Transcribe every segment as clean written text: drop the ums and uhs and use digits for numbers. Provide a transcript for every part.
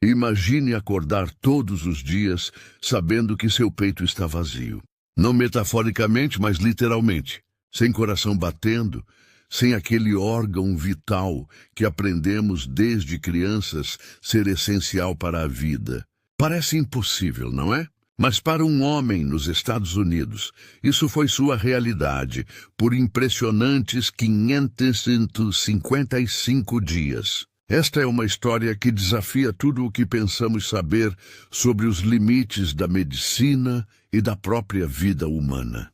Imagine acordar todos os dias sabendo que seu peito está vazio. Não metaforicamente, mas literalmente. Sem coração batendo, sem aquele órgão vital que aprendemos desde crianças ser essencial para a vida. Parece impossível, não é? Mas para um homem nos Estados Unidos, isso foi sua realidade por impressionantes 555 dias. Esta é uma história que desafia tudo o que pensamos saber sobre os limites da medicina e da própria vida humana.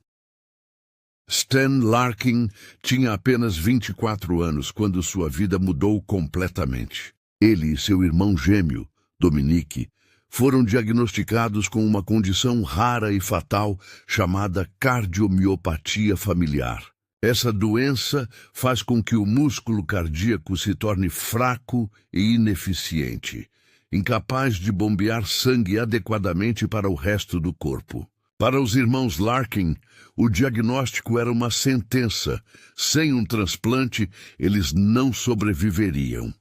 Stan Larkin tinha apenas 24 anos quando sua vida mudou completamente. Ele e seu irmão gêmeo, Dominique, foram diagnosticados com uma condição rara e fatal chamada cardiomiopatia familiar. Essa doença faz com que o músculo cardíaco se torne fraco e ineficiente, incapaz de bombear sangue adequadamente para o resto do corpo. Para os irmãos Larkin, o diagnóstico era uma sentença. Sem um transplante, eles não sobreviveriam.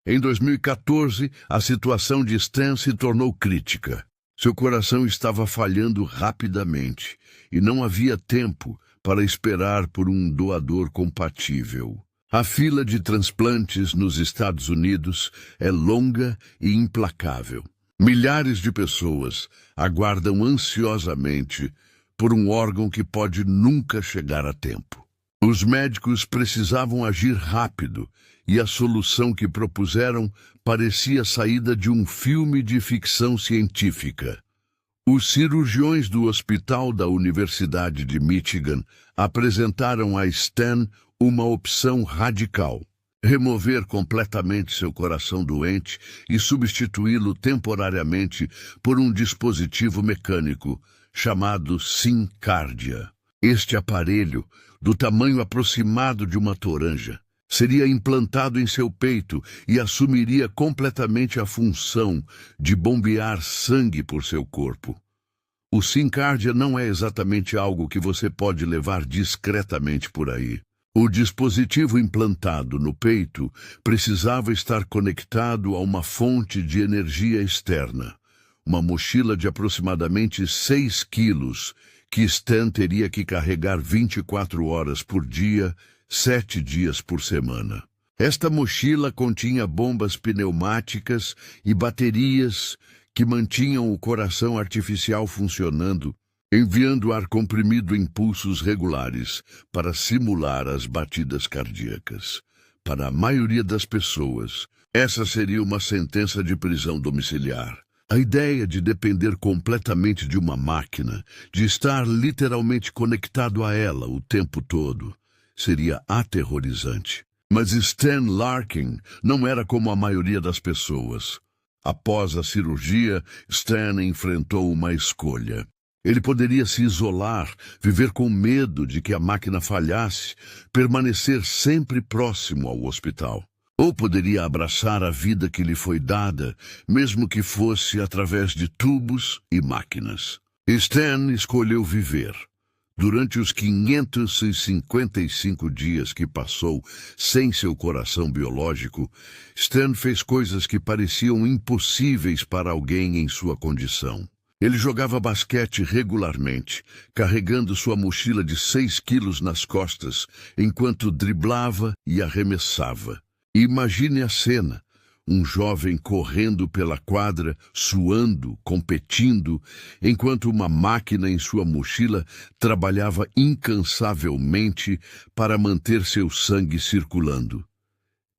Em 2014, a situação de Stan se tornou crítica. Seu coração estava falhando rapidamente e não havia tempo para esperar por um doador compatível. A fila de transplantes nos Estados Unidos é longa e implacável. Milhares de pessoas aguardam ansiosamente por um órgão que pode nunca chegar a tempo. Os médicos precisavam agir rápido e a solução que propuseram parecia saída de um filme de ficção científica. Os cirurgiões do Hospital da Universidade de Michigan apresentaram a Stan uma opção radical: remover completamente seu coração doente e substituí-lo temporariamente por um dispositivo mecânico chamado SynCardia. Este aparelho, do tamanho aproximado de uma toranja, seria implantado em seu peito e assumiria completamente a função de bombear sangue por seu corpo. O SynCardia não é exatamente algo que você pode levar discretamente por aí. O dispositivo implantado no peito precisava estar conectado a uma fonte de energia externa, uma mochila de aproximadamente 6 quilos, que Stan teria que carregar 24 horas por dia, 7 dias por semana. Esta mochila continha bombas pneumáticas e baterias que mantinham o coração artificial funcionando, enviando ar comprimido em pulsos regulares para simular as batidas cardíacas. Para a maioria das pessoas, essa seria uma sentença de prisão domiciliar. A ideia de depender completamente de uma máquina, de estar literalmente conectado a ela o tempo todo, seria aterrorizante. Mas Stan Larkin não era como a maioria das pessoas. Após a cirurgia, Stan enfrentou uma escolha. Ele poderia se isolar, viver com medo de que a máquina falhasse, permanecer sempre próximo ao hospital. Ou poderia abraçar a vida que lhe foi dada, mesmo que fosse através de tubos e máquinas. Stan escolheu viver. Durante os 555 dias que passou sem seu coração biológico, Stan fez coisas que pareciam impossíveis para alguém em sua condição. Ele jogava basquete regularmente, carregando sua mochila de 6 quilos nas costas, enquanto driblava e arremessava. Imagine a cena: um jovem correndo pela quadra, suando, competindo, enquanto uma máquina em sua mochila trabalhava incansavelmente para manter seu sangue circulando.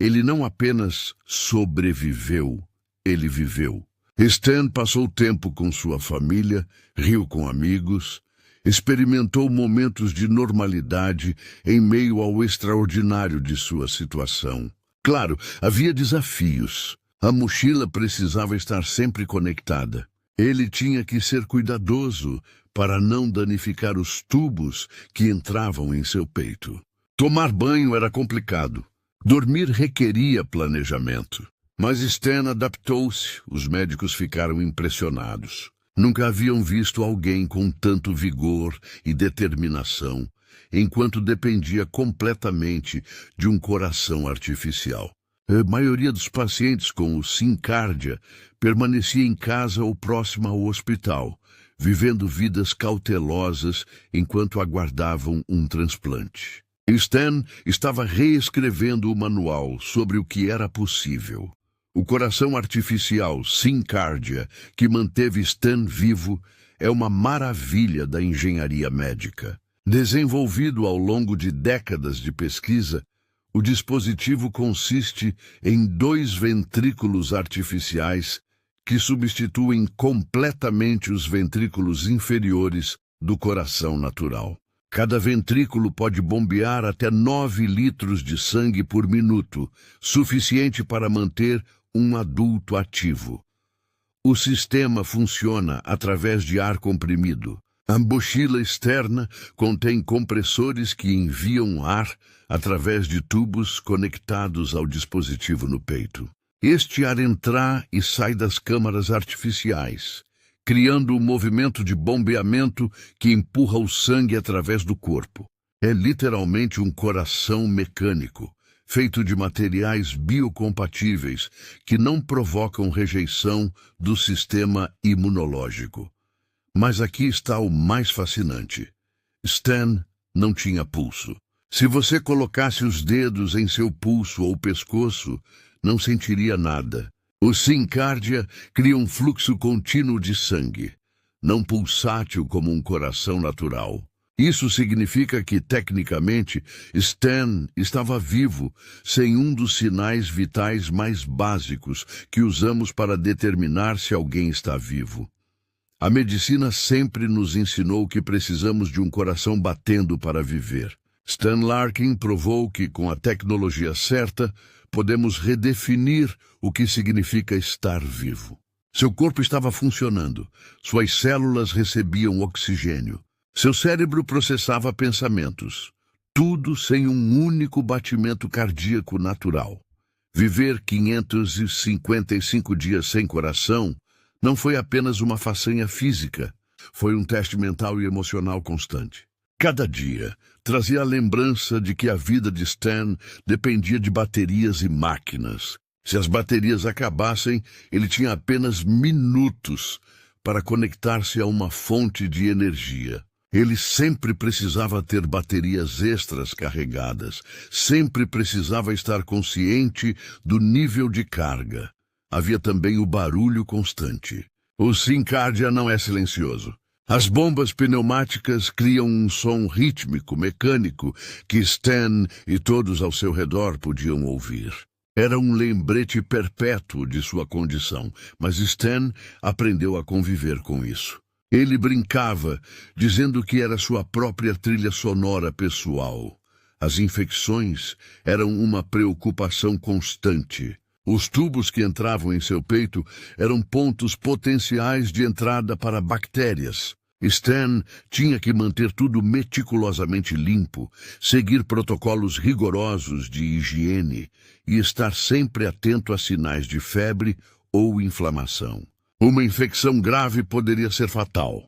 Ele não apenas sobreviveu, ele viveu. Stan passou tempo com sua família, riu com amigos, experimentou momentos de normalidade em meio ao extraordinário de sua situação. Claro, havia desafios. A mochila precisava estar sempre conectada. Ele tinha que ser cuidadoso para não danificar os tubos que entravam em seu peito. Tomar banho era complicado. Dormir requeria planejamento. Mas Stan adaptou-se. Os médicos ficaram impressionados. Nunca haviam visto alguém com tanto vigor e determinação, enquanto dependia completamente de um coração artificial. A maioria dos pacientes com o SynCardia permanecia em casa ou próxima ao hospital, vivendo vidas cautelosas enquanto aguardavam um transplante. Stan estava reescrevendo o manual sobre o que era possível. O coração artificial SynCardia, que manteve Stan vivo, é uma maravilha da engenharia médica. Desenvolvido ao longo de décadas de pesquisa, o dispositivo consiste em 2 ventrículos artificiais que substituem completamente os ventrículos inferiores do coração natural. Cada ventrículo pode bombear até 9 litros de sangue por minuto, suficiente para manter um adulto ativo. O sistema funciona através de ar comprimido. A mochila externa contém compressores que enviam ar através de tubos conectados ao dispositivo no peito. Este ar entra e sai das câmaras artificiais, criando um movimento de bombeamento que empurra o sangue através do corpo. É literalmente um coração mecânico, feito de materiais biocompatíveis que não provocam rejeição do sistema imunológico. Mas aqui está o mais fascinante. Stan não tinha pulso. Se você colocasse os dedos em seu pulso ou pescoço, não sentiria nada. O SynCardia cria um fluxo contínuo de sangue, não pulsátil como um coração natural. Isso significa que, tecnicamente, Stan estava vivo, sem um dos sinais vitais mais básicos que usamos para determinar se alguém está vivo. A medicina sempre nos ensinou que precisamos de um coração batendo para viver. Stan Larkin provou que, com a tecnologia certa, podemos redefinir o que significa estar vivo. Seu corpo estava funcionando, suas células recebiam oxigênio. Seu cérebro processava pensamentos, tudo sem um único batimento cardíaco natural. Viver 555 dias sem coração não foi apenas uma façanha física, foi um teste mental e emocional constante. Cada dia trazia a lembrança de que a vida de Stan dependia de baterias e máquinas. Se as baterias acabassem, ele tinha apenas minutos para conectar-se a uma fonte de energia. Ele sempre precisava ter baterias extras carregadas, sempre precisava estar consciente do nível de carga. Havia também o barulho constante. O SynCardia não é silencioso. As bombas pneumáticas criam um som rítmico, mecânico, que Stan e todos ao seu redor podiam ouvir. Era um lembrete perpétuo de sua condição, mas Stan aprendeu a conviver com isso. Ele brincava, dizendo que era sua própria trilha sonora pessoal. As infecções eram uma preocupação constante. Os tubos que entravam em seu peito eram pontos potenciais de entrada para bactérias. Stan tinha que manter tudo meticulosamente limpo, seguir protocolos rigorosos de higiene e estar sempre atento a sinais de febre ou inflamação. Uma infecção grave poderia ser fatal.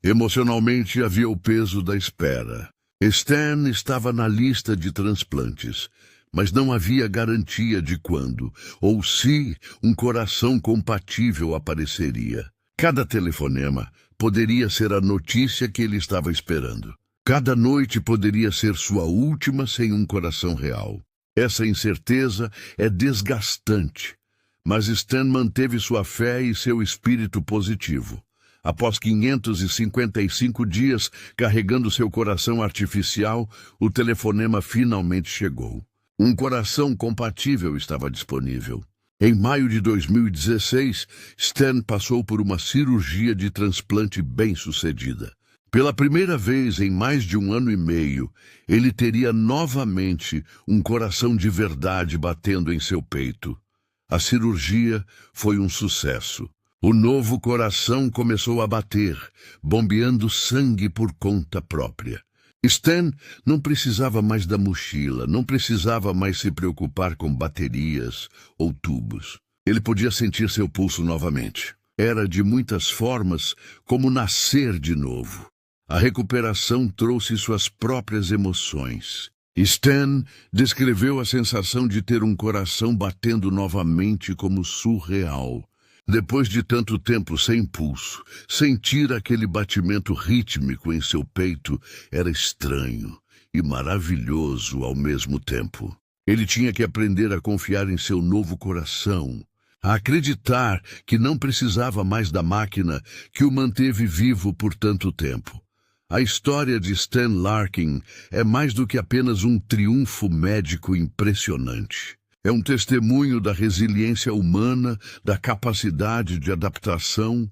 Emocionalmente havia o peso da espera. Stan estava na lista de transplantes, mas não havia garantia de quando ou se um coração compatível apareceria. Cada telefonema poderia ser a notícia que ele estava esperando. Cada noite poderia ser sua última sem um coração real. Essa incerteza é desgastante, mas Stan manteve sua fé e seu espírito positivo. Após 555 dias carregando seu coração artificial, o telefonema finalmente chegou. Um coração compatível estava disponível. Em maio de 2016, Stan passou por uma cirurgia de transplante bem-sucedida. Pela primeira vez em mais de 1 ano e meio, ele teria novamente um coração de verdade batendo em seu peito. A cirurgia foi um sucesso. O novo coração começou a bater, bombeando sangue por conta própria. Stan não precisava mais da mochila, não precisava mais se preocupar com baterias ou tubos. Ele podia sentir seu pulso novamente. Era, de muitas formas, como nascer de novo. A recuperação trouxe suas próprias emoções. Stan descreveu a sensação de ter um coração batendo novamente como surreal. Depois de tanto tempo sem pulso, sentir aquele batimento rítmico em seu peito era estranho e maravilhoso ao mesmo tempo. Ele tinha que aprender a confiar em seu novo coração, a acreditar que não precisava mais da máquina que o manteve vivo por tanto tempo. A história de Stan Larkin é mais do que apenas um triunfo médico impressionante. É um testemunho da resiliência humana, da capacidade de adaptação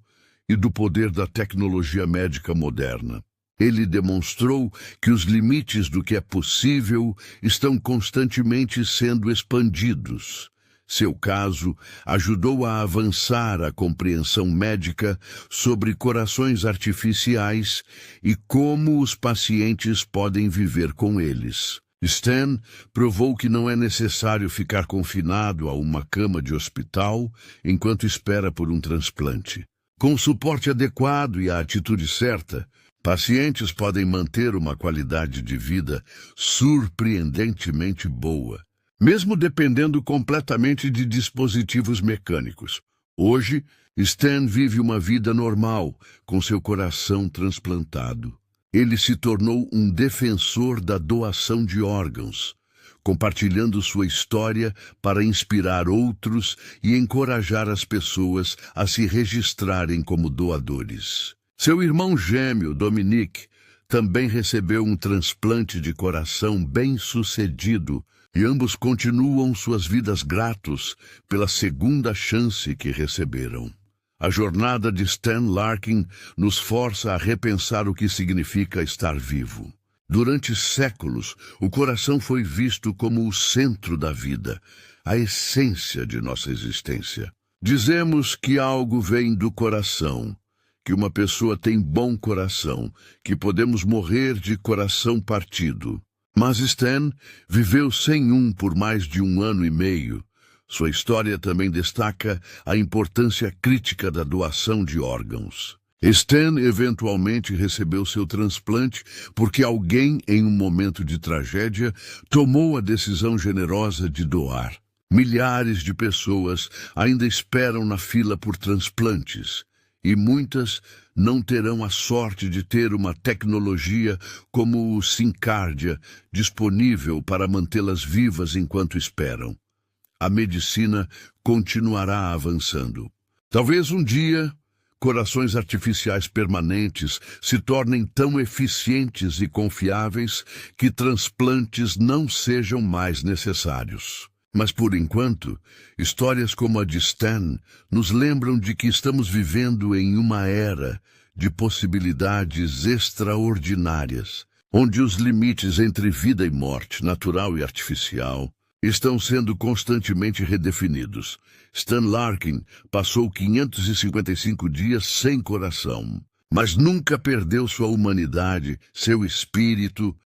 e do poder da tecnologia médica moderna. Ele demonstrou que os limites do que é possível estão constantemente sendo expandidos. Seu caso ajudou a avançar a compreensão médica sobre corações artificiais e como os pacientes podem viver com eles. Stan provou que não é necessário ficar confinado a uma cama de hospital enquanto espera por um transplante. Com o suporte adequado e a atitude certa, pacientes podem manter uma qualidade de vida surpreendentemente boa, mesmo dependendo completamente de dispositivos mecânicos. Hoje, Stan vive uma vida normal, com seu coração transplantado. Ele se tornou um defensor da doação de órgãos, compartilhando sua história para inspirar outros e encorajar as pessoas a se registrarem como doadores. Seu irmão gêmeo, Dominic, também recebeu um transplante de coração bem-sucedido e ambos continuam suas vidas gratos pela segunda chance que receberam. A jornada de Stan Larkin nos força a repensar o que significa estar vivo. Durante séculos, o coração foi visto como o centro da vida, a essência de nossa existência. Dizemos que algo vem do coração, que uma pessoa tem bom coração, que podemos morrer de coração partido. Mas Stan viveu sem um por mais de 1 ano e meio. Sua história também destaca a importância crítica da doação de órgãos. Stan eventualmente recebeu seu transplante porque alguém, em um momento de tragédia, tomou a decisão generosa de doar. Milhares de pessoas ainda esperam na fila por transplantes, e muitas não terão a sorte de ter uma tecnologia como o SynCardia disponível para mantê-las vivas enquanto esperam. A medicina continuará avançando. Talvez um dia, corações artificiais permanentes se tornem tão eficientes e confiáveis que transplantes não sejam mais necessários. Mas, por enquanto, histórias como a de Stan nos lembram de que estamos vivendo em uma era de possibilidades extraordinárias, onde os limites entre vida e morte, natural e artificial, estão sendo constantemente redefinidos. Stan Larkin passou 555 dias sem coração, mas nunca perdeu sua humanidade, seu espírito